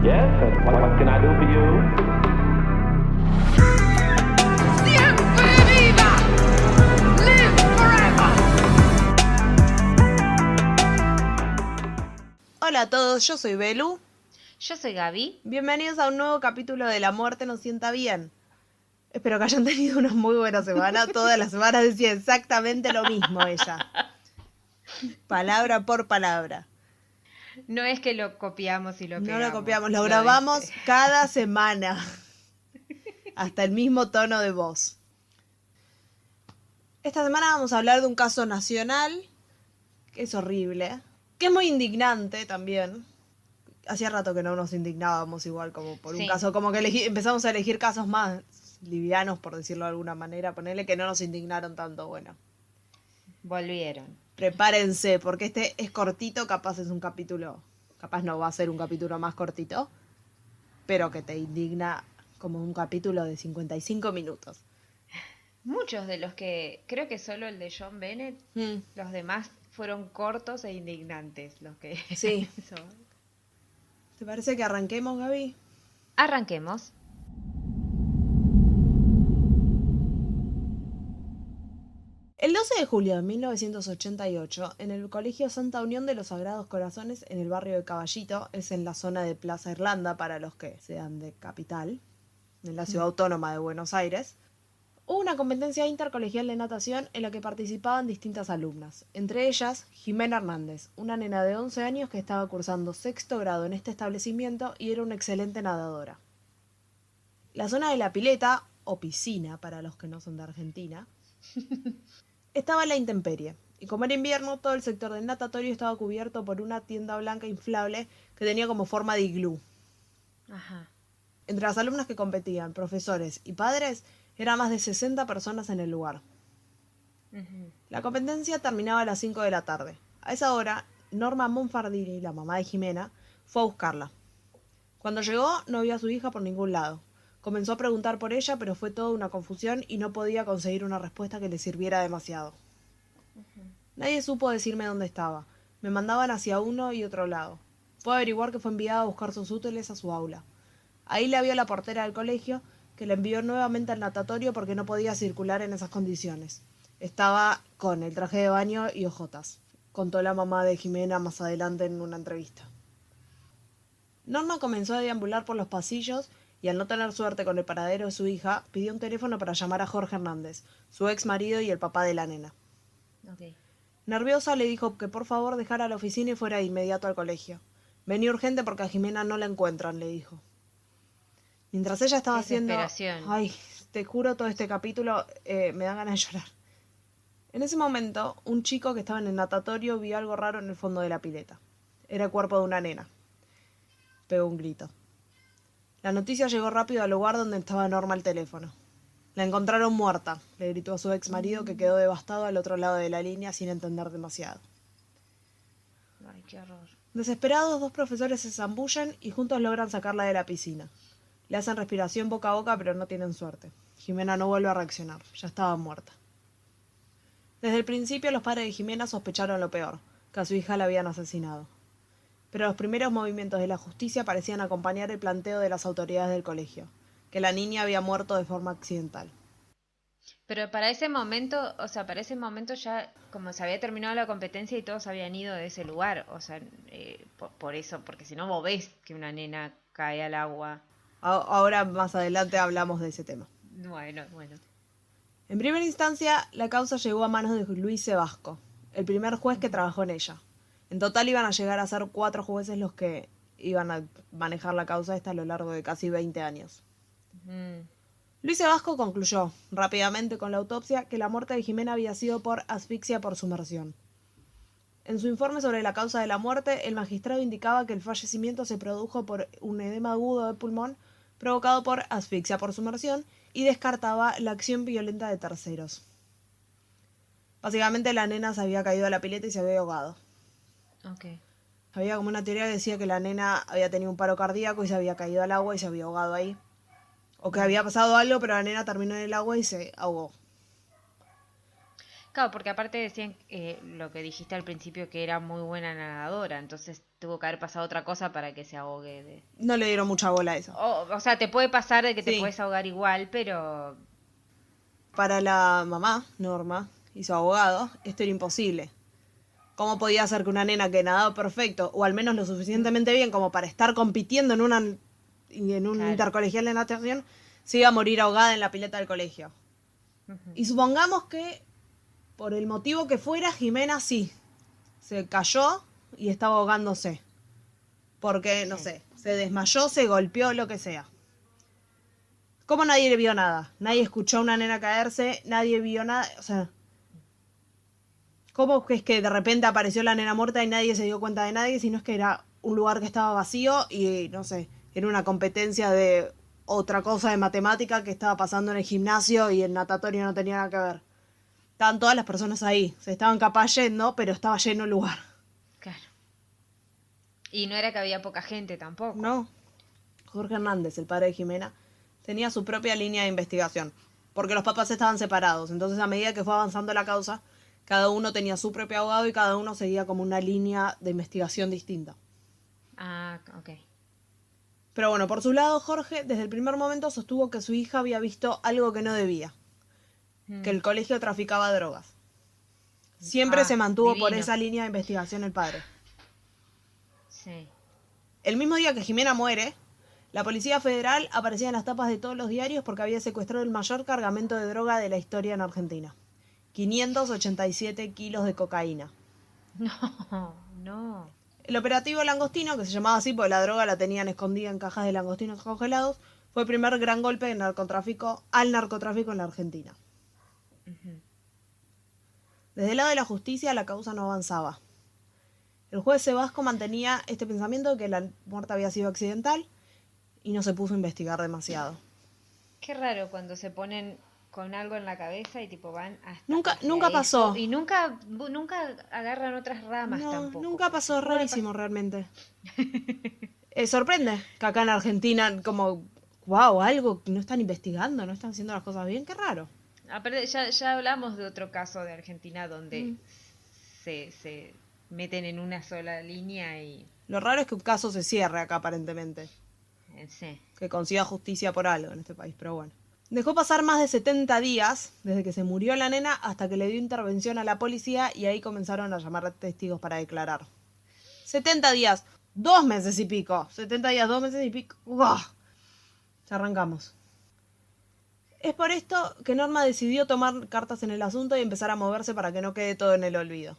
Yes, and what can I do for you? ¡Siempre viva! ¡Live forever! Hola a todos, yo soy Belu. Yo soy Gaby. Bienvenidos a un nuevo capítulo de La Muerte nos sienta bien. Espero que hayan tenido una muy buena semana. Todas las semanas decía exactamente lo mismo ella. Palabra por palabra. No es que lo copiamos y lo No pegamos. lo copiamos, lo grabamos cada semana. Hasta el mismo tono de voz. Esta semana vamos a hablar de un caso nacional, que es horrible, que es muy indignante también. Hacía rato que no nos indignábamos igual como por un Sí. caso, como que empezamos a elegir casos más livianos, por decirlo de alguna manera, ponerle que no nos indignaron tanto. Bueno, Volvieron. prepárense, porque este es cortito, capaz es un capítulo, capaz no va a ser un capítulo más cortito, pero que te indigna como un capítulo de 55 minutos. Muchos de los que, creo que solo el de John Bennett, los demás fueron cortos e indignantes. Los que Sí. ¿Te parece que arranquemos, Gaby? Arranquemos. El 12 de julio de 1988, en el Colegio Santa Unión de los Sagrados Corazones, en el barrio de Caballito, es en la zona de Plaza Irlanda, para los que sean de capital, en la ciudad autónoma de Buenos Aires, hubo una competencia intercolegial de natación en la que participaban distintas alumnas, entre ellas Jimena Hernández, una nena de 11 años que estaba cursando sexto grado en este establecimiento y era una excelente nadadora. La zona de la pileta, o piscina para los que no son de Argentina, estaba en la intemperie, y como era invierno, todo el sector del natatorio estaba cubierto por una tienda blanca inflable que tenía como forma de iglú. Ajá. Entre las alumnas que competían, profesores y padres, eran más de 60 personas en el lugar. Ujú. La competencia terminaba a las 5 de la tarde. A esa hora, Norma Monfardini, la mamá de Jimena, fue a buscarla. Cuando llegó, no vio a su hija por ningún lado. Comenzó a preguntar por ella, pero fue toda una confusión y no podía conseguir una respuesta que le sirviera demasiado. Nadie supo decirme dónde estaba. Me mandaban hacia uno y otro lado. Puedo averiguar que fue enviada a buscar sus útiles a su aula. Ahí la vio la portera del colegio, que la envió nuevamente al natatorio porque no podía circular en esas condiciones. Estaba con el traje de baño y ojotas, contó la mamá de Jimena más adelante en una entrevista. Norma comenzó a deambular por los pasillos y al no tener suerte con el paradero de su hija, pidió un teléfono para llamar a Jorge Hernández, su ex marido y el papá de la nena. Ok. Nerviosa le dijo que por favor dejara la oficina y fuera de inmediato al colegio. Venía urgente porque a Jimena no la encuentran, le dijo. Mientras ella estaba Qué haciendo... desesperación. Ay, te juro, todo este capítulo me da ganas de llorar. En ese momento, un chico que estaba en el natatorio vio algo raro en el fondo de la pileta. Era el cuerpo de una nena. Pegó un grito. La noticia llegó rápido al lugar donde estaba Norma al teléfono. La encontraron muerta, le gritó a su ex marido, que quedó devastado al otro lado de la línea sin entender demasiado. Ay, qué horror. Desesperados, dos profesores se zambullen y juntos logran sacarla de la piscina. Le hacen respiración boca a boca, pero no tienen suerte. Jimena no vuelve a reaccionar, ya estaba muerta. Desde el principio los padres de Jimena sospecharon lo peor, que a su hija la habían asesinado. Pero los primeros movimientos de la justicia parecían acompañar el planteo de las autoridades del colegio, que la niña había muerto de forma accidental. Pero para ese momento, o sea, para ese momento ya como se había terminado la competencia y todos habían ido de ese lugar, o sea, por eso, porque si no vos ves que una nena cae al agua. Ahora más adelante hablamos de ese tema. Bueno. En primera instancia, la causa llegó a manos de Luis Sebasco, el primer juez que trabajó en ella. En total iban a llegar a ser 4 jueces los que iban a manejar la causa esta a lo largo de casi 20 años. Luis Sebasco concluyó, rápidamente con la autopsia, que la muerte de Jimena había sido por asfixia por sumersión. En su informe sobre la causa de la muerte, el magistrado indicaba que el fallecimiento se produjo por un edema agudo de pulmón provocado por asfixia por sumersión y descartaba la acción violenta de terceros. Básicamente la nena se había caído a la pileta y se había ahogado. Ok. Había como una teoría que decía que la nena había tenido un paro cardíaco y se había caído al agua y se había ahogado ahí. O que había pasado algo, pero la nena terminó en el agua y se ahogó. Claro, porque aparte decían lo que dijiste al principio, que era muy buena nadadora, entonces tuvo que haber pasado otra cosa para que se ahogue. No le dieron mucha bola a eso. O sea, te puede pasar de que te Sí. puedes ahogar igual, pero... Para la mamá, Norma, y su abogado, esto era imposible. ¿Cómo podía ser que una nena que nadaba perfecto, o al menos lo suficientemente bien como para estar compitiendo en un Claro. intercolegial de natación, se iba a morir ahogada en la pileta del colegio? Y supongamos que, por el motivo que fuera, Jimena sí, se cayó y estaba ahogándose. Porque, no sé, se desmayó, se golpeó, lo que sea. ¿Cómo nadie le vio nada? Nadie escuchó a una nena caerse, nadie vio nada, o sea... ¿Cómo es que de repente apareció la nena muerta y nadie se dio cuenta de nadie? Si no es que era un lugar que estaba vacío y, no sé, era una competencia de otra cosa de matemática que estaba pasando en el gimnasio y el natatorio no tenía nada que ver. Estaban todas las personas ahí, se estaban capaz yendo, pero estaba lleno el lugar. Claro. Y no era que había poca gente tampoco. No. Jorge Hernández, el padre de Jimena, tenía su propia línea de investigación, porque los papás estaban separados. Entonces, a medida que fue avanzando la causa, cada uno tenía su propio abogado y cada uno seguía como una línea de investigación distinta. Ah, ok. Pero bueno, por su lado, Jorge, desde el primer momento sostuvo que su hija había visto algo que no debía, que el colegio traficaba drogas. Siempre se mantuvo por divino. esa línea de investigación el padre. Sí. El mismo día que Jimena muere, la Policía Federal aparecía en las tapas de todos los diarios porque había secuestrado el mayor cargamento de droga de la historia en Argentina. 587 kilos de cocaína. No. El operativo Langostino, que se llamaba así porque la droga la tenían escondida en cajas de langostinos congelados, fue el primer gran golpe al narcotráfico en la Argentina. Desde el lado de la justicia la causa no avanzaba. El juez Sebasco mantenía este pensamiento de que la muerte había sido accidental y no se puso a investigar demasiado. Qué raro cuando se ponen con algo en la cabeza y tipo van hasta Nunca eso, pasó. y nunca agarran otras ramas No, tampoco. nunca pasó, rarísimo realmente. Sorprende que acá en Argentina como, wow, algo que no están investigando, no están haciendo las cosas bien, qué raro. Aparte, ya hablamos de otro caso de Argentina donde se meten en una sola línea y... Lo raro es que un caso se cierre acá aparentemente, Sí. que consiga justicia por algo en este país, pero bueno. Dejó pasar más de 70 días desde que se murió la nena hasta que le dio intervención a la policía y ahí comenzaron a llamar testigos para declarar. 70 días, 2 meses y pico. 70 días, 2 meses y pico. ¡Uah! Ya arrancamos. Es por esto que Norma decidió tomar cartas en el asunto y empezar a moverse para que no quede todo en el olvido.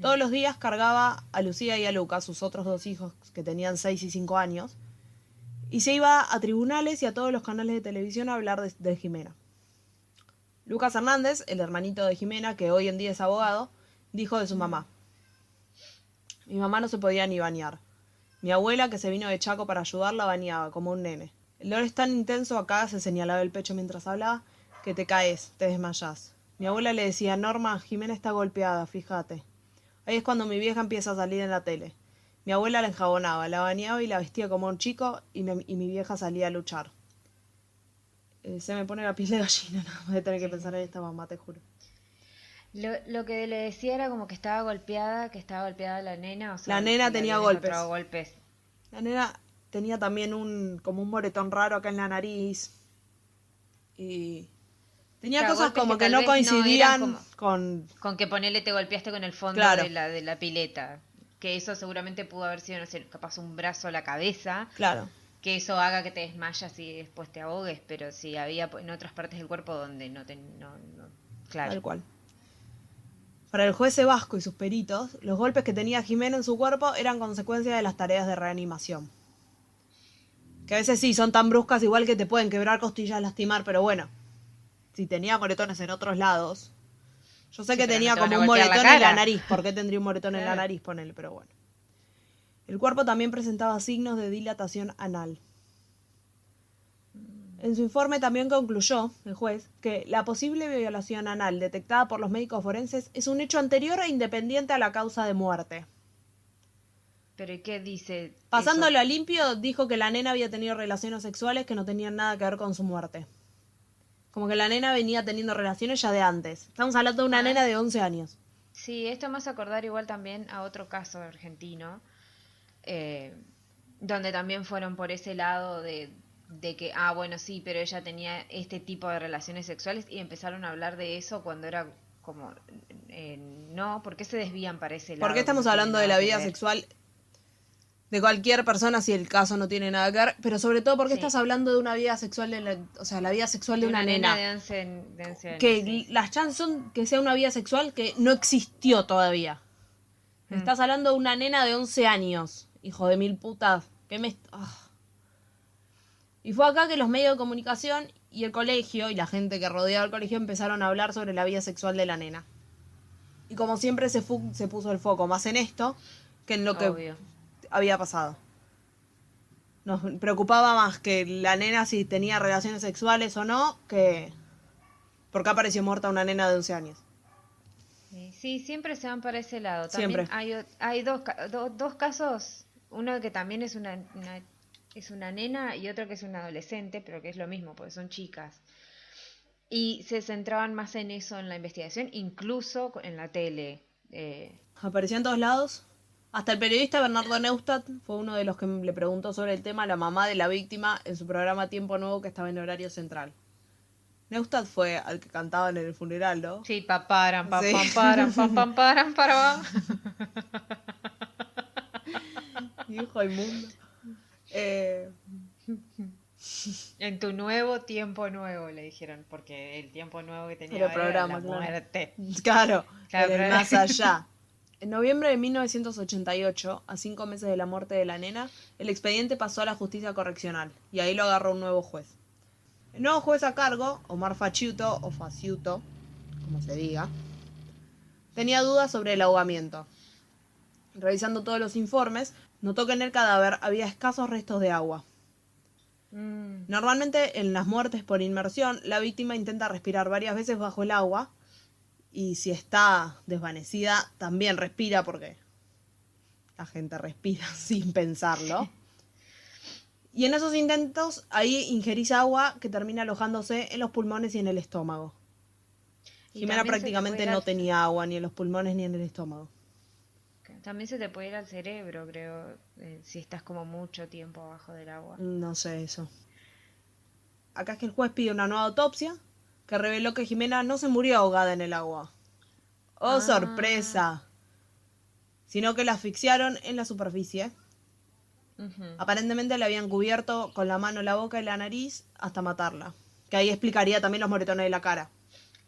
Todos los días cargaba a Lucía y a Lucas, sus otros 2 hijos que tenían 6 y 5 años, y se iba a tribunales y a todos los canales de televisión a hablar de Jimena. Lucas Hernández, el hermanito de Jimena, que hoy en día es abogado, dijo de su mamá: mi mamá no se podía ni bañar. Mi abuela, que se vino de Chaco para ayudarla, bañaba como un nene. El dolor es tan intenso acá, se señalaba el pecho mientras hablaba, que te caes, te desmayás. Mi abuela le decía: Norma, Jimena está golpeada, fíjate. Ahí es cuando mi vieja empieza a salir en la tele. Mi abuela la enjabonaba, la bañaba y la vestía como un chico y mi vieja salía a luchar. Se me pone la piel de gallina nada más de tener que pensar en esta mamá, te juro. Lo que le decía era como que estaba golpeada la nena. O sea, La nena tenía habían golpes. encontrado golpes. La nena tenía también como un moretón raro acá en la nariz. Y tenía Claro, cosas golpes como que que tal no vez no coincidían eran con... Con que ponele te golpeaste con el fondo Claro. de la pileta. Que eso seguramente pudo haber sido, no sé, capaz un brazo a la cabeza. Claro. Que eso haga que te desmayas y después te ahogues. Pero si había en otras partes del cuerpo donde no. Claro. Tal cual. Para el juez Sebasco y sus peritos, los golpes que tenía Jimena en su cuerpo eran consecuencia de las tareas de reanimación. Que a veces sí, son tan bruscas igual que te pueden quebrar costillas, lastimar, pero bueno. Si tenía moretones en otros lados. Yo sé Sí, que pero tenía no te van como a un golpear la moretón en la cara. nariz. ¿Por qué tendría un moretón en la Claro. nariz? Ponele, pero bueno. El cuerpo también presentaba signos de dilatación anal. En su informe también concluyó, el juez, que la posible violación anal detectada por los médicos forenses es un hecho anterior e independiente a la causa de muerte. Pero ¿y qué dice? Pasándolo eso? a limpio, dijo que la nena había tenido relaciones sexuales que no tenían nada que ver con su muerte. Como que la nena venía teniendo relaciones ya de antes. Estamos hablando de una nena de 11 años. Sí, esto me hace acordar igual también a otro caso argentino, donde también fueron por ese lado de que, bueno, sí, pero ella tenía este tipo de relaciones sexuales y empezaron a hablar de eso cuando era como, no, ¿por qué se desvían para ese lado? ¿Por qué Que no estamos tiene hablando de nada la que vida ver? sexual de cualquier persona si el caso no tiene nada que ver? Pero sobre todo, ¿por qué Sí, estás hablando de una vida sexual o sea, la vida sexual de de una una nena nena? de 11 años, Que sí. las chances son que sea una vida sexual que no existió todavía. Mm. Estás hablando de una nena de 11 años. Hijo de mil putas. ¿Qué me... Y fue acá que los medios de comunicación y el colegio y la gente que rodeaba el colegio empezaron a hablar sobre la vida sexual de la nena. Y como siempre se puso el foco más en esto que en lo que Obvio. había pasado. Nos preocupaba más que la nena si tenía relaciones sexuales o no, que por qué apareció muerta una nena de 11 años. Sí, siempre se van para ese lado. También Siempre. hay dos casos, uno que también es es una nena y otro que es un adolescente, pero que es lo mismo, porque son chicas. Y se centraban más en eso en la investigación, incluso en la tele. Apareció en todos lados. Hasta el periodista Bernardo Neustadt fue uno de los que le preguntó sobre el tema a la mamá de la víctima en su programa Tiempo Nuevo, que estaba en horario central. Neustadt fue al que cantaban en el funeral, ¿no? Sí, paparan, Sí. papam, paran, pam, paran, para. Hijo inmundo. En tu nuevo tiempo nuevo, le dijeron, porque el tiempo nuevo que tenía Era el ahora era programa, la claro. muerte. Claro, Claro, en el pero- más allá. En noviembre de 1988, a 5 meses de la muerte de la nena, el expediente pasó a la justicia correccional y ahí lo agarró un nuevo juez. El nuevo juez a cargo, Omar Faciuto o Faciuto, como se diga, tenía dudas sobre el ahogamiento. Revisando todos los informes, notó que en el cadáver había escasos restos de agua. Mm, Normalmente en las muertes por inmersión, la víctima intenta respirar varias veces bajo el agua y si está desvanecida también respira porque la gente respira sin pensarlo. Y en esos intentos ahí ingerís agua que termina alojándose en los pulmones y en el estómago. y Jimena también se te prácticamente puede ir no al- tenía agua ni en los pulmones ni en el estómago. También se te puede ir al cerebro, creo, si estás como mucho tiempo abajo del agua. No sé eso. Acá es que el juez pide una nueva autopsia que reveló que Jimena no se murió ahogada en el agua. ¡Oh, Ah, sorpresa! Sino que la asfixiaron en la superficie. ujú, Aparentemente le habían cubierto con la mano la boca y la nariz hasta matarla. Que ahí explicaría también los moretones de la cara.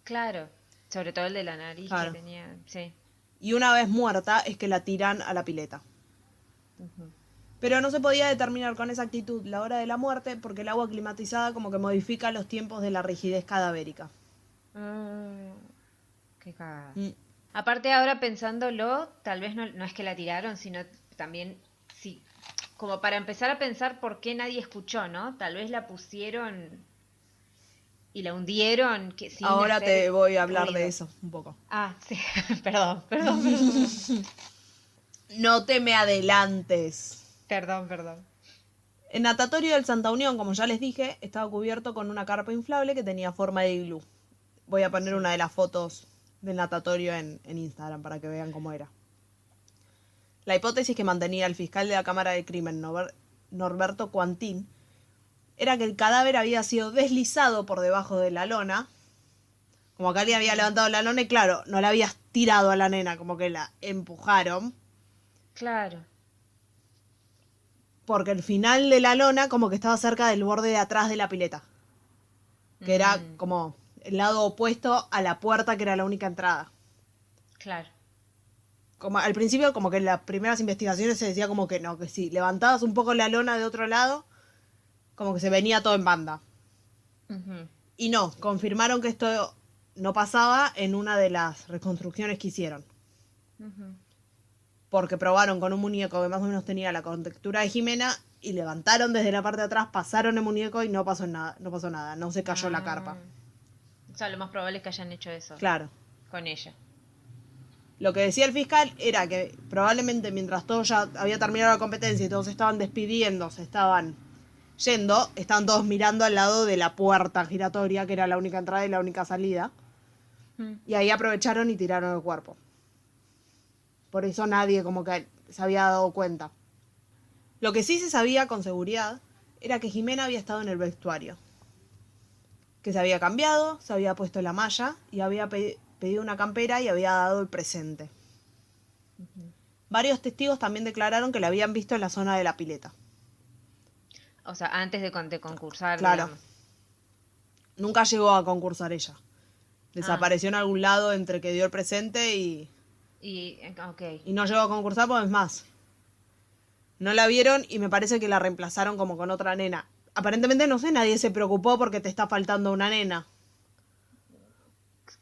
claro, sobre todo el de la nariz Claro. que tenía, sí. Y una vez muerta es que la tiran a la pileta. Ujú. Pero no se podía determinar con exactitud la hora de la muerte porque el agua climatizada como que modifica los tiempos de la rigidez cadavérica. Ah, qué cagada. Mm. Aparte ahora pensándolo, tal vez no es que la tiraron, sino también, sí, como para empezar a pensar por qué nadie escuchó, ¿no? Tal vez la pusieron y la hundieron sin Ahora hacer te voy a hablar ruido. de eso un poco. Ah, sí, perdón. No te me adelantes. Perdón. El natatorio del Santa Unión, como ya les dije, estaba cubierto con una carpa inflable que tenía forma de iglú. Voy a poner una de las fotos del natatorio en Instagram para que vean cómo era. La hipótesis que mantenía el fiscal de la Cámara de Crimen, Norberto Cuantín, era que el cadáver había sido deslizado por debajo de la lona. Como que alguien había levantado la lona y claro, no la habías tirado a la nena, como que la empujaron. Claro. Porque el final de la lona como que estaba cerca del borde de atrás de la pileta. Que era como el lado opuesto a la puerta que era la única entrada. Claro. Como al principio como que en las primeras investigaciones se decía como que no, que si levantabas un poco la lona de otro lado, como que se venía todo en banda. Ujú. Y no, confirmaron que esto no pasaba en una de las reconstrucciones que hicieron. Ujú. Porque probaron con un muñeco que más o menos tenía la contextura de Jimena y levantaron desde la parte de atrás, pasaron el muñeco y no pasó nada, no se cayó la carpa. O sea, lo más probable es que hayan hecho eso Claro. con ella. Lo que decía el fiscal era que probablemente mientras todos ya había terminado la competencia y todos estaban despidiendo, se estaban yendo, estaban todos mirando al lado de la puerta giratoria, que era la única entrada y la única salida. Y ahí aprovecharon y tiraron el cuerpo. Por eso nadie como que se había dado cuenta. Lo que sí se sabía con seguridad era que Jimena había estado en el vestuario, que se había cambiado, se había puesto la malla y había pedido una campera y había dado el presente. Varios testigos también declararon que la habían visto en la zona de la pileta. O sea, antes de concursar, Claro. digamos. Nunca llegó a concursar ella. Desapareció en algún lado entre que dio el presente y Ok. no llegó a concursar, pues es más. No la vieron y me parece que la reemplazaron como con otra nena. Aparentemente, no sé, nadie se preocupó porque te está faltando una nena.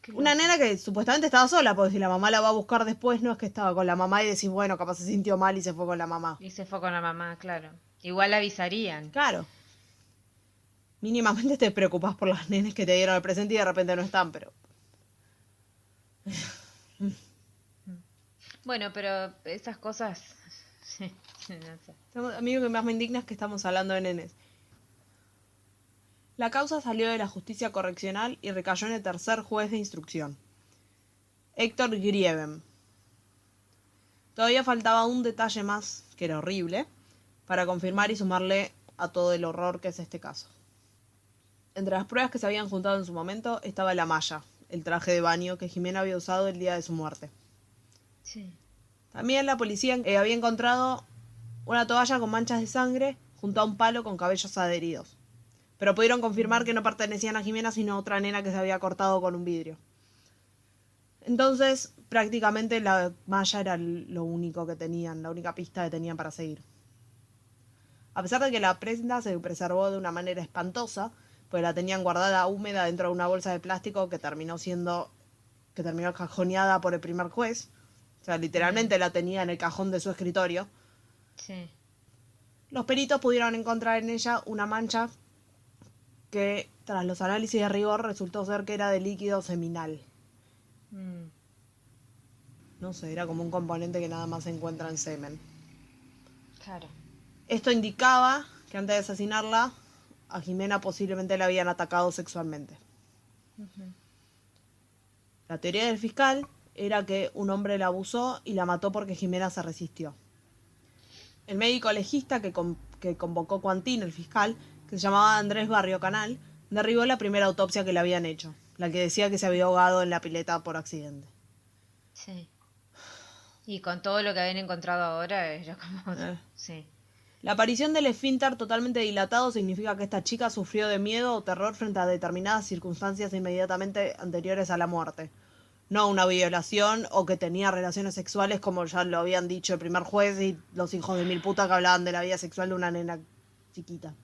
Qué Una loco. nena que supuestamente estaba sola, porque si la mamá la va a buscar después, no es que estaba con la mamá y decís, bueno, capaz se sintió mal y se fue con la mamá. Y se fue con la mamá, claro. Igual avisarían. Claro. Mínimamente te preocupas por las nenes que te dieron el presente y de repente no están, pero... Bueno, pero esas cosas... Sí, no sé. A mí lo que más me indigna es que estamos hablando de nenes. La causa salió de la justicia correccional y recayó en el tercer juez de instrucción, Héctor Grieben. Todavía faltaba un detalle más, que era horrible, para confirmar y sumarle a todo el horror que es este caso. Entre las pruebas que se habían juntado en su momento estaba la malla, el traje de baño que Jimena había usado el día de su muerte. Sí. También la policía había encontrado una toalla con manchas de sangre junto a un palo con cabellos adheridos. Pero pudieron confirmar que no pertenecían a Jimena, sino a otra nena que se había cortado con un vidrio. Entonces, prácticamente la malla era lo único que tenían, la única pista que tenían para seguir. A pesar de que la prenda se preservó de una manera espantosa, pues la tenían guardada húmeda dentro de una bolsa de plástico que terminó cajoneada por el primer juez. O sea, literalmente la tenía en el cajón de su escritorio. Sí. Los peritos pudieron encontrar en ella una mancha que, tras los análisis de rigor, resultó ser que era de líquido seminal. Mm, No sé, era como un componente que nada más se encuentra en semen. claro. Esto indicaba que antes de asesinarla, a Jimena posiblemente la habían atacado sexualmente. La teoría del fiscal era que un hombre la abusó y la mató porque Jimena se resistió. El médico legista que convocó Quantín, el fiscal, que se llamaba Andrés Barrio Canal, derribó la primera autopsia que le habían hecho, la que decía que se había ahogado en la pileta por accidente. Sí. Y con todo lo que habían encontrado ahora, era como... Sí. La aparición del esfínter totalmente dilatado significa que esta chica sufrió de miedo o terror frente a determinadas circunstancias inmediatamente anteriores a la muerte. No una violación o que tenía relaciones sexuales como ya lo habían dicho el primer juez y los hijos de mil putas que hablaban de la vida sexual de una nena chiquita.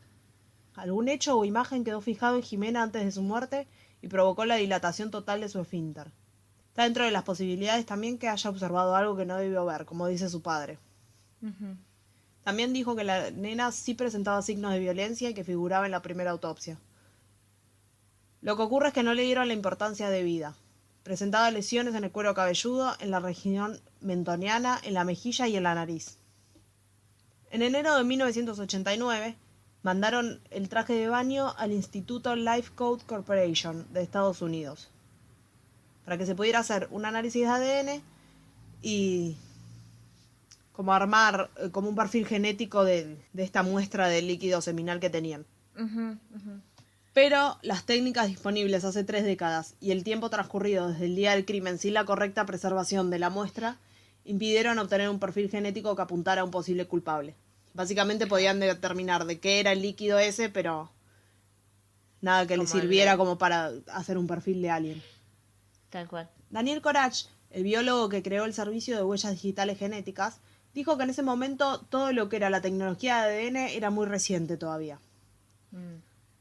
Algún hecho o imagen quedó fijado en Jimena antes de su muerte y provocó la dilatación total de su esfínter. Está dentro de las posibilidades también que haya observado algo que no debió ver, como dice su padre. También dijo que la nena sí presentaba signos de violencia y que figuraba en la primera autopsia. Lo que ocurre es que no le dieron la importancia debida. Presentaba lesiones en el cuero cabelludo, en la región mentoniana, en la mejilla y en la nariz. En enero de 1989, mandaron el traje de baño al Instituto Life Code Corporation de Estados Unidos para que se pudiera hacer un análisis de ADN y como armar como un perfil genético de esta muestra de líquido seminal que tenían. Pero las técnicas disponibles hace 3 décadas y el tiempo transcurrido desde el día del crimen sin la correcta preservación de la muestra impidieron obtener un perfil genético que apuntara a un posible culpable. Básicamente podían determinar de qué era el líquido ese, pero nada que le Como sirviera el- como para hacer un perfil de alguien. Tal cual. Daniel Corach, el biólogo que creó el servicio de huellas digitales genéticas, dijo que en ese momento todo lo que era la tecnología de ADN era muy reciente todavía.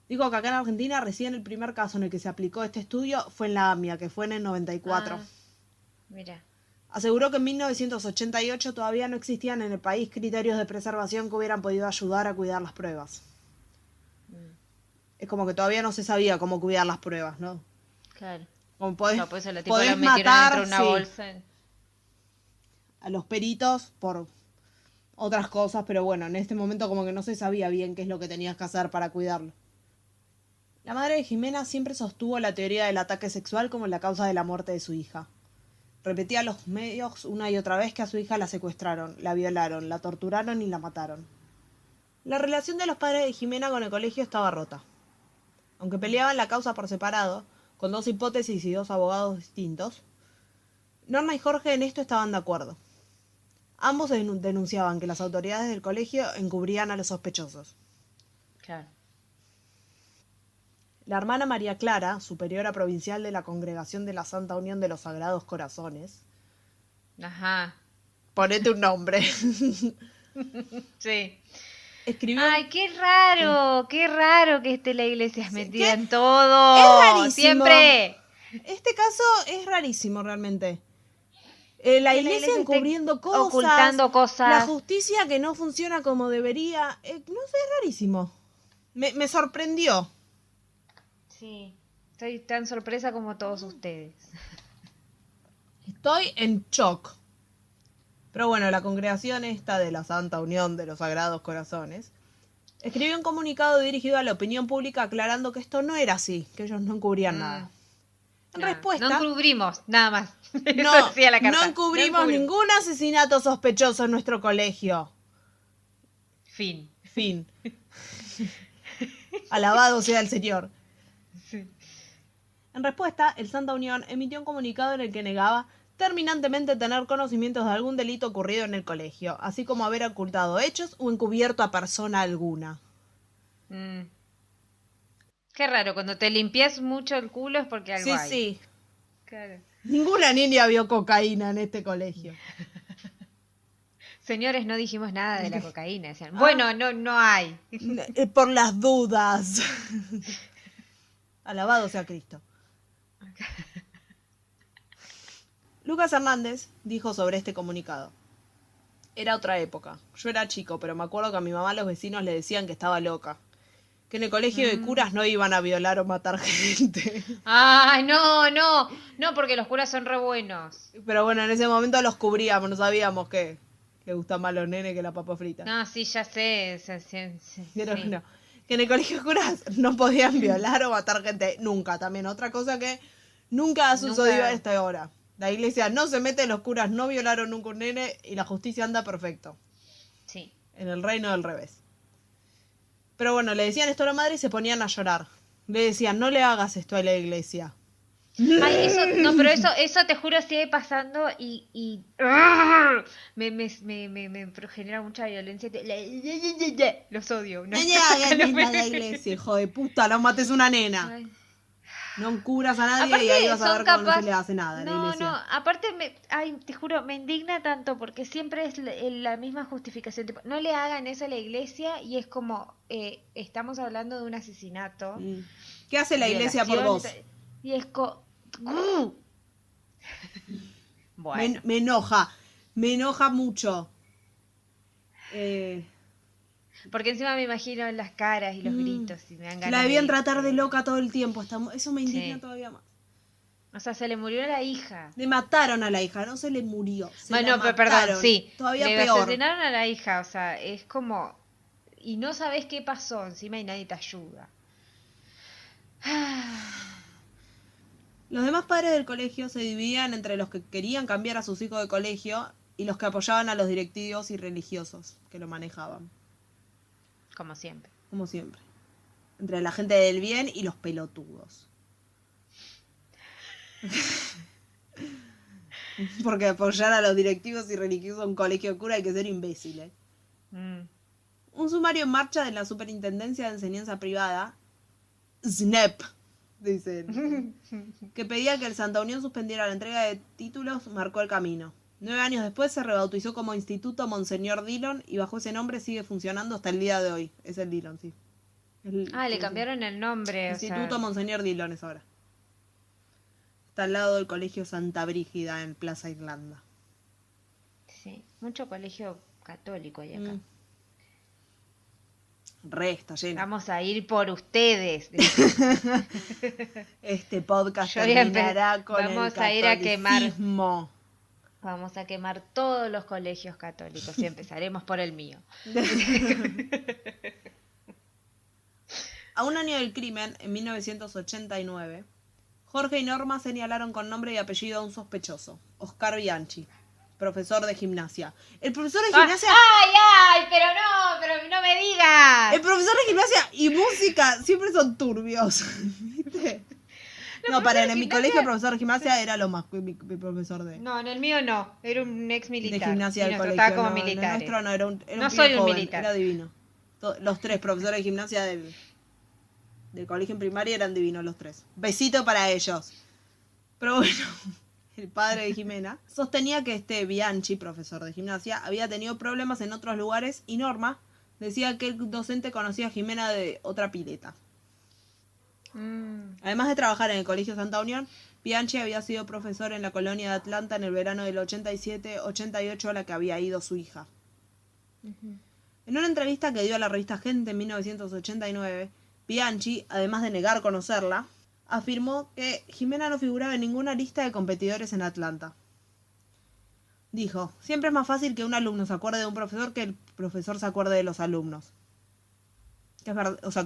Dijo que acá en Argentina recién el primer caso en el que se aplicó este estudio fue en la AMIA, que fue en el 94. Ah, mira. Aseguró que en 1988 todavía no existían en el país criterios de preservación que hubieran podido ayudar a cuidar las pruebas. Es como que todavía no se sabía cómo cuidar las pruebas, ¿no? Claro. Como podés, No, pues la tipo podés la metieron matar, dentro de una sí, bolsa. a los peritos por otras cosas, pero bueno, en este momento como que no se sabía bien qué es lo que tenías que hacer para cuidarlo. La madre de Jimena siempre sostuvo la teoría del ataque sexual como la causa de la muerte de su hija. Repetía a los medios una y otra vez que a su hija la secuestraron, la violaron, la torturaron y la mataron. La relación de los padres de Jimena con el colegio estaba rota. Aunque peleaban la causa por separado, con 2 hipótesis y 2 abogados distintos, Norma y Jorge en esto estaban de acuerdo. Ambos denunciaban que las autoridades del colegio encubrían a los sospechosos. Claro. La hermana María Clara, superiora provincial de la Congregación de la Santa Unión de los Sagrados Corazones, Ajá. ponete un nombre, Sí. escribió... Ay, qué raro que esté la iglesia metida ¿qué? en todo. Es rarísimo. Siempre. Este caso es rarísimo realmente. La Que iglesia esté encubriendo cosas, ocultando cosas. la justicia que no funciona como debería. No sé, es rarísimo. Me sorprendió. Sí. Estoy tan sorpresa como todos ustedes. Estoy en shock. Pero bueno, la congregación esta de la Santa Unión de los Sagrados Corazones escribió un comunicado dirigido a la opinión pública aclarando que esto no era así, que ellos no encubrían nada. En respuesta, No encubrimos, nada más. no, Eso decía la carta. no encubrimos ningún asesinato sospechoso en nuestro colegio. Fin. Fin. Alabado sea el Señor. Sí. En respuesta, el Santa Unión emitió un comunicado en el que negaba terminantemente tener conocimientos de algún delito ocurrido en el colegio, así como haber ocultado hechos o encubierto a persona alguna. Qué raro, cuando te limpias mucho el culo es porque algo Sí, hay. sí. Claro. Ninguna niña vio cocaína en este colegio. Señores, no dijimos nada de la cocaína. Decían, bueno, no hay. Por las dudas. Alabado sea Cristo. Lucas Hernández dijo sobre este comunicado: era otra época. Yo era chico, pero me acuerdo que a mi mamá los vecinos le decían que estaba loca. Que en el colegio de curas no iban a violar o matar gente. Ay, no, porque los curas son re buenos. Pero bueno, en ese momento los cubríamos, no sabíamos que le gustan más los nenes que la papa frita. No, sí, ya sé. Sí. Pero no, que en el colegio de curas no podían violar o matar gente nunca. También otra cosa que nunca ha sucedido a esta hora. La iglesia no se mete, los curas no violaron nunca un nene y la justicia anda perfecto. Sí. En el reino del revés. Pero bueno, le decían esto a la madre y se ponían a llorar. Le decían, no le hagas esto a la iglesia. Ay, pero eso te juro sigue pasando y me genera mucha violencia. Los odio. No le hagas nena a la iglesia, hijo de puta, no mates una nena. Ay. No curas a nadie Aparte, y ahí vas a son ver cómo no se capaz- le hace nada a la iglesia. aparte, te juro, me indigna tanto porque siempre es la misma justificación. Tipo, no le hagan eso a la iglesia y es como, estamos hablando de un asesinato. ¿Qué hace la iglesia por vos? Y es bueno. Me enoja mucho. Porque encima me imagino las caras y los gritos y me dan ganas La debían de- tratar de loca todo el tiempo. Eso me indigna Sí. todavía más. O sea, se le murió la hija. Le mataron a la hija, no se le murió. Bueno, perdón, sí. Todavía Le peor. asesinaron a la hija, o sea, es como... Y no sabes qué pasó encima y nadie te ayuda. Los demás padres del colegio se dividían entre los que querían cambiar a sus hijos de colegio y los que apoyaban a los directivos y religiosos que lo manejaban, Como siempre. como siempre. Entre la gente del bien y los pelotudos. Porque apoyar a los directivos y religiosos en un colegio de cura hay que ser imbécil, ¿eh? Un sumario en marcha de la Superintendencia de Enseñanza Privada, SNEP, dicen, que pedía que el Santa Unión suspendiera la entrega de títulos, marcó el camino. 9 años después se rebautizó como Instituto Monseñor Dillon y bajo ese nombre sigue funcionando hasta el día de hoy. Es el Dillon, sí. Le cambiaron el nombre. Instituto Monseñor Dillon es ahora. Está al lado del Colegio Santa Brígida en Plaza Irlanda. Sí, mucho colegio católico hay acá. Re, está lleno. Vamos a ir por ustedes. Este podcast Yo voy a terminará con vamos el a ir a quemar. catolicismo. Vamos a quemar todos los colegios católicos y empezaremos por el mío. A un año del crimen, en 1989, Jorge y Norma señalaron con nombre y apellido a un sospechoso, Oscar Bianchi. profesor de gimnasia. El profesor de gimnasia... ¡Ay, pero no me digas! El profesor de gimnasia y música siempre son turbios. ¿Viste? No, en mi colegio el profesor de gimnasia era lo más mi profesor de... No, en el mío no, era un ex militar. De gimnasia y del nos colegio. trataba como No, militares. el nuestro no, era un No pibe soy un joven, militar. Era divino. Los 3 profesores de gimnasia del colegio en primaria eran divinos los 3. Besito para ellos. Pero bueno, el padre de Jimena sostenía que Bianchi, profesor de gimnasia, había tenido problemas en otros lugares y Norma decía que el docente conocía a Jimena de otra pileta. Además de trabajar en el Colegio Santa Unión, Bianchi había sido profesor en la colonia de Atlanta en el verano del 87-88 a la que había ido su hija. En una entrevista que dio a la revista Gente en 1989, Bianchi, además de negar conocerla, afirmó que Jimena no figuraba en ninguna lista de competidores en Atlanta. Dijo, siempre es más fácil que un alumno se acuerde de un profesor que el profesor se acuerde de los alumnos. Que es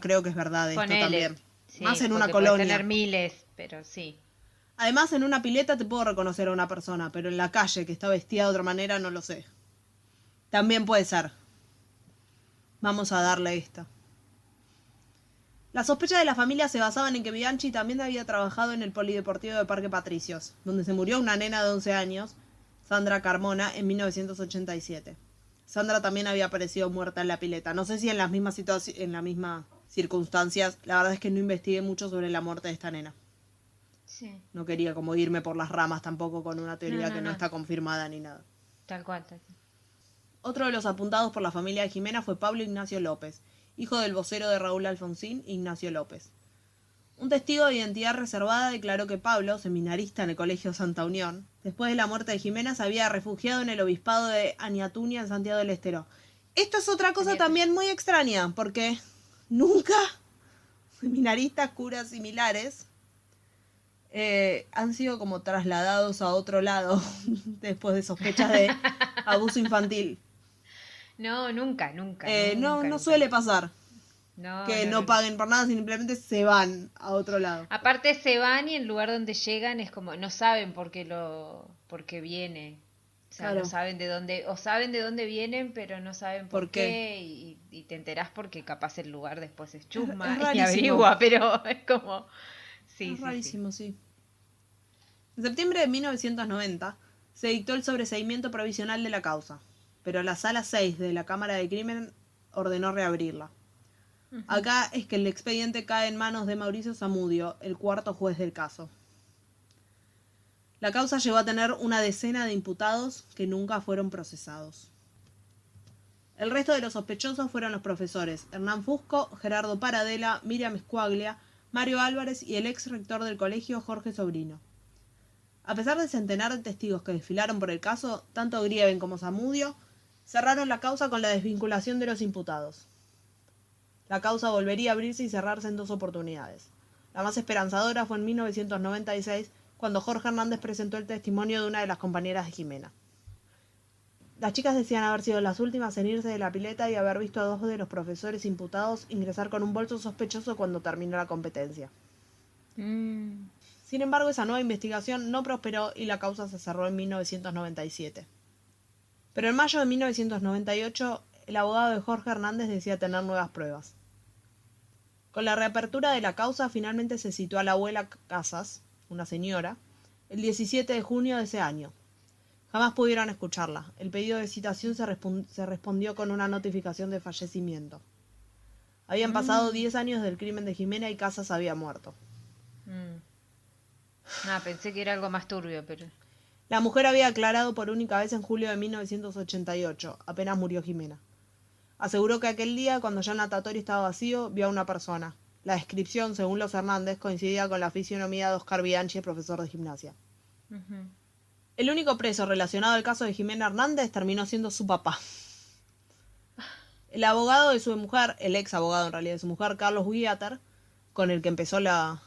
creo que es verdad esto también. Sí, más en una puede colonia. tener miles, pero sí. Además, en una pileta te puedo reconocer a una persona, pero en la calle, que está vestida de otra manera, no lo sé. También puede ser. Vamos a darle esta. Las sospechas de la familia se basaban en que Bianchi también había trabajado en el Polideportivo de Parque Patricios, donde se murió una nena de 11 años, Sandra Carmona, en 1987. Sandra también había aparecido muerta en la pileta. No sé si en las mismas circunstancias. La verdad es que no investigué mucho sobre la muerte de esta nena. Sí. No quería como irme por las ramas tampoco con una teoría que no está confirmada ni nada. Tal cual. Otro de los apuntados por la familia de Jimena fue Pablo Ignacio López, hijo del vocero de Raúl Alfonsín, Ignacio López. Un testigo de identidad reservada declaró que Pablo, seminarista en el Colegio Santa Unión, después de la muerte de Jimena se había refugiado en el obispado de Añatunia en Santiago del Estero. Esto es otra cosa también muy extraña, porque nunca seminaristas, curas similares han sido como trasladados a otro lado después de sospechas de abuso infantil. No, nunca. No suele pasar. No paguen por nada, simplemente se van a otro lado. Aparte se van y el lugar donde llegan es como, no saben por qué viene. O sea, Claro. no saben de dónde, o saben de dónde vienen, pero no saben por qué. Y te enterás porque capaz el lugar después es chusma Es y rarísimo. averigua, pero es como... Sí, Es rarísimo, sí. En septiembre de 1990 se dictó el sobreseimiento provisional de la causa, pero la Sala 6 de la Cámara de Crimen ordenó reabrirla. Acá es que el expediente cae en manos de Mauricio Zamudio, el cuarto juez del caso. La causa llegó a tener una decena de imputados que nunca fueron procesados. El resto de los sospechosos fueron los profesores Hernán Fusco, Gerardo Paradela, Miriam Squaglia, Mario Álvarez y el ex rector del colegio Jorge Sobrino. A pesar del centenar de testigos que desfilaron por el caso, tanto Grieven como Zamudio cerraron la causa con la desvinculación de los imputados. La causa volvería a abrirse y cerrarse en 2 oportunidades. La más esperanzadora fue en 1996, cuando Jorge Hernández presentó el testimonio de una de las compañeras de Jimena. Las chicas decían haber sido las últimas en irse de la pileta y haber visto a 2 de los profesores imputados ingresar con un bolso sospechoso cuando terminó la competencia. Sin embargo, esa nueva investigación no prosperó y la causa se cerró en 1997. Pero en mayo de 1998, el abogado de Jorge Hernández decía tener nuevas pruebas. Con la reapertura de la causa, finalmente se citó a la abuela Casas, una señora, el 17 de junio de ese año. Jamás pudieron escucharla. El pedido de citación se respondió con una notificación de fallecimiento. Habían pasado 10 años del crimen de Jimena y Casas había muerto. Pensé que era algo más turbio, pero... La mujer había aclarado por única vez en julio de 1988, apenas murió Jimena. Aseguró que aquel día, cuando ya el natatorio estaba vacío, vio a una persona. La descripción, según los Hernández, coincidía con la fisionomía de Oscar Bianchi, profesor de gimnasia. El único preso relacionado al caso de Jimena Hernández terminó siendo su papá. El abogado de su mujer, el ex abogado en realidad de su mujer, Carlos Guiatar, con el que empezó la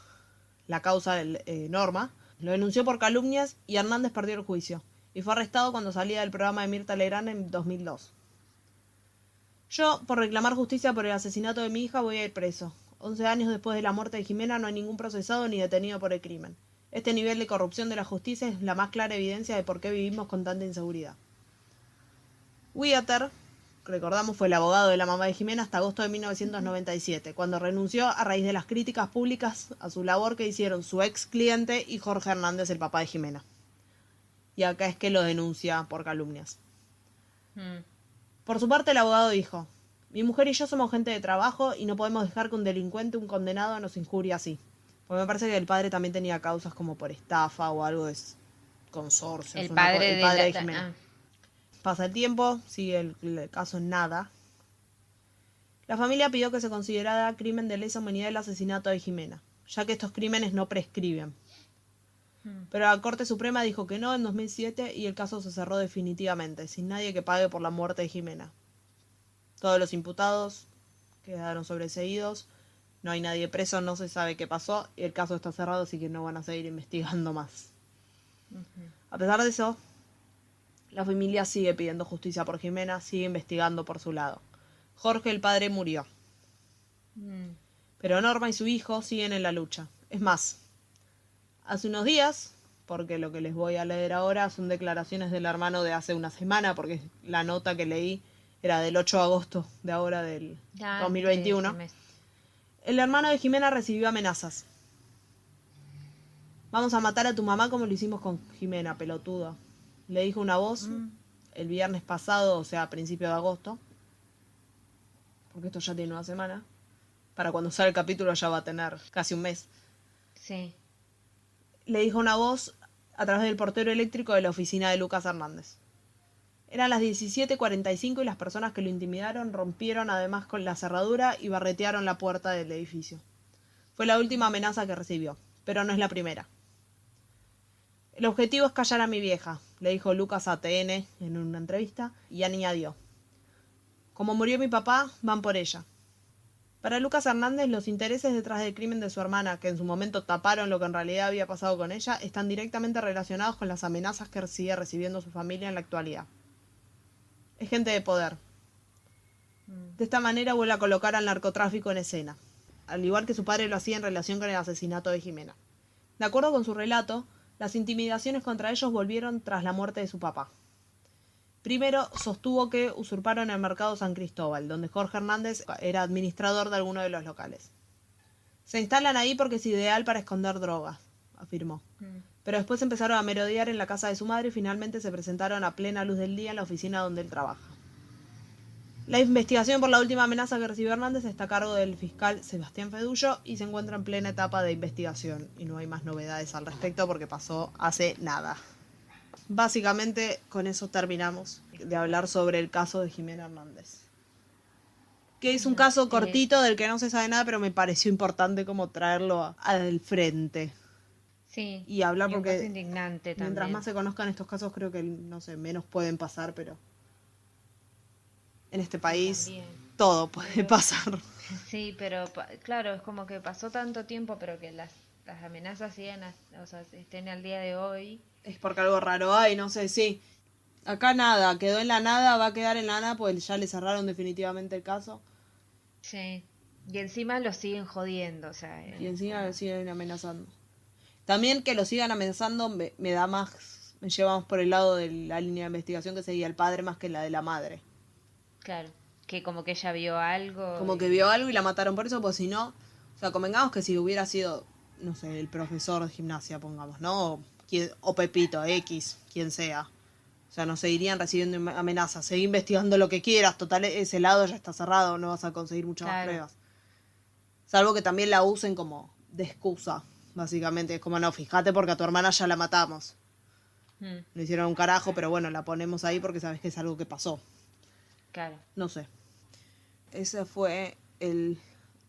causa Norma, lo denunció por calumnias y Hernández perdió el juicio y fue arrestado cuando salía del programa de Mirta Legrand en 2002. Yo, por reclamar justicia por el asesinato de mi hija, voy a ir preso. 11 años después de la muerte de Jimena no hay ningún procesado ni detenido por el crimen. Este nivel de corrupción de la justicia es la más clara evidencia de por qué vivimos con tanta inseguridad. Wyatt, recordamos, fue el abogado de la mamá de Jimena hasta agosto de 1997, cuando renunció a raíz de las críticas públicas a su labor que hicieron su ex cliente y Jorge Hernández, el papá de Jimena. Y acá es que lo denuncia por calumnias. Por su parte, el abogado dijo: mi mujer y yo somos gente de trabajo y no podemos dejar que un delincuente, un condenado, nos injurie así. Porque me parece que el padre también tenía causas como por estafa o algo de consorcio. El padre de Jimena. Pasa el tiempo, sigue el caso en nada. La familia pidió que se considerara crimen de lesa humanidad el asesinato de Jimena, ya que estos crímenes no prescriben. Pero la Corte Suprema dijo que no en 2007 y el caso se cerró definitivamente, sin nadie que pague por la muerte de Jimena. Todos los imputados quedaron sobreseídos, no hay nadie preso, no se sabe qué pasó y el caso está cerrado, así que no van a seguir investigando más. A pesar de eso, la familia sigue pidiendo justicia por Jimena, sigue investigando por su lado. Jorge, el padre, murió. Pero Norma y su hijo siguen en la lucha. Es más, hace unos días, porque lo que les voy a leer ahora son declaraciones del hermano de hace una semana, porque la nota que leí era del 8 de agosto de ahora del 2021. El hermano de Jimena recibió amenazas. Vamos a matar a tu mamá como lo hicimos con Jimena, pelotudo. Le dijo una voz el viernes pasado, o sea, a principios de agosto. Porque esto ya tiene una semana. Para cuando sale el capítulo ya va a tener casi un mes. Sí. Le dijo una voz a través del portero eléctrico de la oficina de Lucas Hernández. Eran las 17:45 y las personas que lo intimidaron rompieron además con la cerradura y barretearon la puerta del edificio. Fue la última amenaza que recibió, pero no es la primera. El objetivo es callar a mi vieja, le dijo Lucas a TN en una entrevista, y añadió: como murió mi papá, van por ella. Para Lucas Hernández, los intereses detrás del crimen de su hermana, que en su momento taparon lo que en realidad había pasado con ella, están directamente relacionados con las amenazas que sigue recibiendo su familia en la actualidad. Es gente de poder. De esta manera vuelve a colocar al narcotráfico en escena, al igual que su padre lo hacía en relación con el asesinato de Jimena. De acuerdo con su relato, las intimidaciones contra ellos volvieron tras la muerte de su papá. Primero, sostuvo que usurparon el mercado San Cristóbal, donde Jorge Hernández era administrador de alguno de los locales. Se instalan ahí porque es ideal para esconder drogas, afirmó. Pero después empezaron a merodear en la casa de su madre y finalmente se presentaron a plena luz del día en la oficina donde él trabaja. La investigación por la última amenaza que recibió Hernández está a cargo del fiscal Sebastián Fedullo y se encuentra en plena etapa de investigación y no hay más novedades al respecto porque pasó hace nada. Básicamente con eso terminamos de hablar sobre el caso de Jimena Hernández. Que es un caso cortito del que no se sabe nada, pero me pareció importante como traerlo al frente. Sí. Y hablar un porque caso indignante también. mientras más se conozcan estos casos creo que, no sé, menos pueden pasar, pero en este país También. todo puede pasar. Sí, pero claro, es como que pasó tanto tiempo, pero que las amenazas siguen, o sea, estén al día de hoy. Es porque algo raro hay, no sé, sí. Acá nada, quedó en la nada, va a quedar en la nada, pues ya le cerraron definitivamente el caso. Sí. Y encima lo siguen jodiendo, o sea. Y encima lo siguen amenazando. También que lo sigan amenazando me da más, me lleva más por el lado de la línea de investigación que seguía el padre más que la de la madre. Claro, que como que ella vio algo. Como que vio algo y la mataron por eso, pues si no, o sea, convengamos que si hubiera sido, no sé, el profesor de gimnasia, pongamos, ¿no? O Pepito, X, quien sea. O sea, no seguirían recibiendo amenazas. Seguí investigando lo que quieras. Total, ese lado ya está cerrado. No vas a conseguir muchas más pruebas. Salvo que también la usen como de excusa, básicamente. Es como, no, fíjate porque a tu hermana ya la matamos. No hicieron un carajo, pero bueno, la ponemos ahí porque sabes que es algo que pasó. Claro. No sé. Ese fue el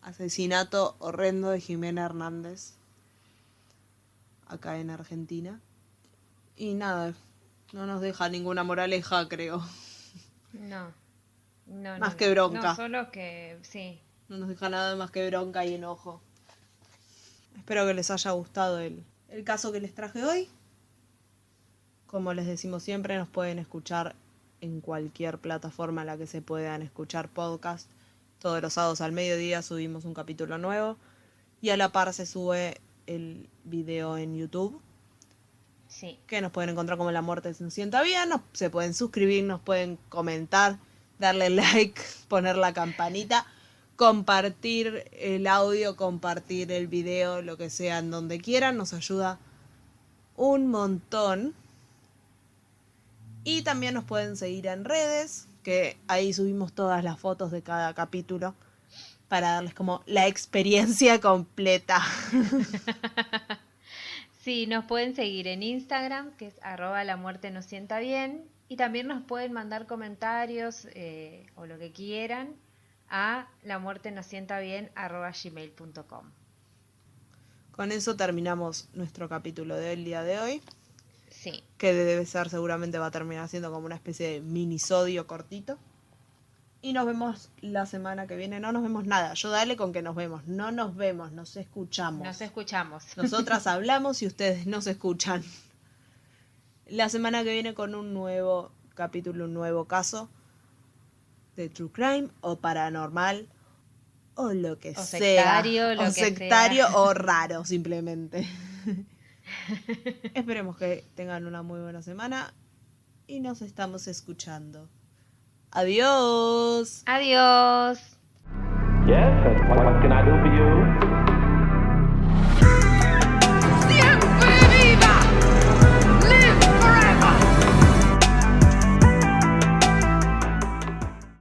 asesinato horrendo de Jimena Hernández. Acá en Argentina. Y nada, no nos deja ninguna moraleja, creo. No. Más que bronca. No, solo que sí. No nos deja nada más que bronca y enojo. Espero que les haya gustado el caso que les traje hoy. Como les decimos siempre, nos pueden escuchar en cualquier plataforma en la que se puedan escuchar podcast. Todos los sábados al mediodía subimos un capítulo nuevo. Y a la par se sube el video en YouTube, Sí. que nos pueden encontrar como La Muerte se sienta bien, se pueden suscribir, nos pueden comentar, darle like, poner la campanita, compartir el audio, compartir el video, lo que sea, en donde quieran, nos ayuda un montón. Y también nos pueden seguir en redes, que ahí subimos todas las fotos de cada capítulo para darles como la experiencia completa. Sí, nos pueden seguir en Instagram, que es @lamuertenosientabién, y también nos pueden mandar comentarios o lo que quieran a lamuertenosientabien@gmail.com. Con eso terminamos nuestro capítulo del día de hoy, Sí, que debe ser, seguramente va a terminar siendo como una especie de minisodio cortito. Y nos vemos la semana que viene. No nos vemos nada. Yo dale con que nos vemos. No nos vemos, nos escuchamos. nos escuchamos. Nosotras hablamos y ustedes nos escuchan. La semana que viene con un nuevo capítulo, un nuevo caso de True Crime o paranormal o lo que O sea. sectario, lo o que sectario sea. o raro, simplemente. Esperemos que tengan una muy buena semana y nos estamos escuchando. Adiós. Adiós. Yes, and what can I do for you?